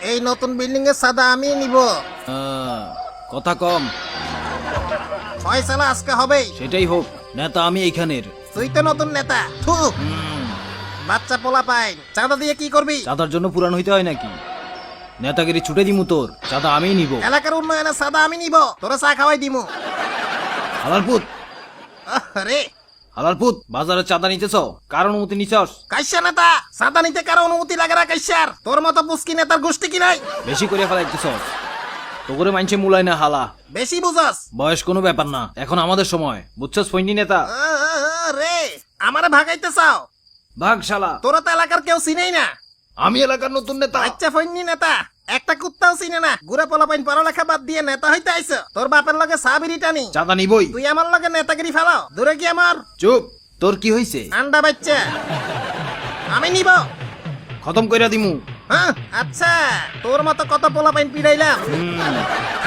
এই নতুন বিল্ডিং এর সাদা আমি নিব। কথা কম। ফয়সালা আজকে হবেই। সেটাই হোক, নেতা আমি এইখানের। তুই তো নতুন নেতা। থু, বাচ্চা পোলা পাই, চাঁদা দিয়ে কি করবি? চাঁদার জন্য পুরান হইতে হয় নাকি? নেতাগিরি ছুটে দিমু তোর, চাঁদা আমিই নিব। এলাকার উন্নয়নে সাদা আমি নিব, তোরা চা খাওয়াই দিমু। হালালপুত, আরে হালালপুত, বাজারে চাঁদা নিতেছ, কার অনুমতি নিছস? কাইসা নেতা, সাদা নিতে কারো অনুমতি লাগে না কাইসার। তোর মতো পুস্কি নেতার গোষ্ঠী কি নাই? বেশি করে ফেলাইতেছ, তো করে মানছে মুলাই না হালা। বেশি বুঝাস। বয়স কোনো ব্যাপার না, এখন আমাদের সময়, বুঝছস ফৈনি নেতা? রে, আমারে ভাগাইতে চাও? ভাগ শালা। তোরা তো এলাকার কেউ চিনেই না। আমি এলাকার নতুন নেতা। আচ্ছা ফৈনি নেতা, একটা কুত্তাও চিনে না। গুড়া পোলা পাইন পড়ালেখা বাদ দিয়ে নেতা হইতে আইছ। তোর বাপের লগে সাবিরি টানি, চাঁদা নিবই। তুই আমার লগে নেতাগিরি ফেলাও। দূরে কি আমার চুপ, তোর কি হইছে? আন্ডা বাচ্চা আমি নিব। খতম কইরা দিমু। হ্যাঁ আচ্ছা, তোর মতো কত পোলা পাইন পিড়াইলাম।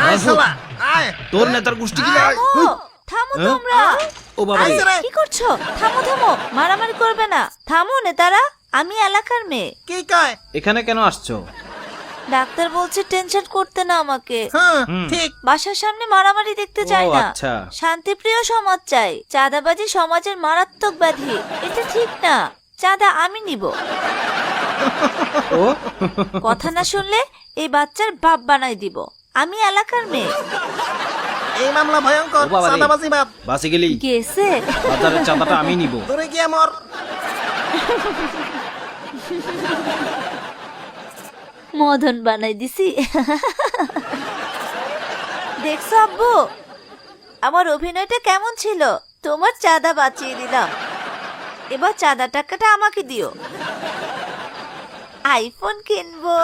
আয় শালা, আয়। তোর নেতার গোষ্ঠী কি? থামো, থামো তোমরা। ও বাবা রে। আইছে রে। কি করছো? থামো থামো, মারামারি করবে না। থামো নেতারা, আমি এলাকার মেয়ে। কি কয়? এখানে কেন আসছো? ডাক্তার বলছে টেনশন করতে না আমাকে। হ্যাঁ ঠিক। বাসার সামনে মারামারি দেখতে চাই ও না। আচ্ছা। শান্তিপ্রিয় সমাজ চাই। চাঁদাবাজি সমাজের মারাত্মক ব্যাধি, এটা ঠিক না। চাঁদা আমি নিব। ও কথা না শুনলে এই বাচ্চার বাপ বানাই দিব। আমি এলাকার মেয়ে। এই মামলা ভয়ঙ্কর। ও বাবা রে। সাদাবাজি বাদ। বাসে গেলি, গেছে। বাজারের চাঁদাটা আমি নিব। দূরে গিয়ে মর। মদন বানাই দিছি। দেখছো আব্বু, আমার অভিনয়টা কেমন ছিল? তোমার চাঁদা বাঁচিয়ে দিলাম, এবার চাঁদা টাকাটা আমাকে দিও, আইফোন কিনবো।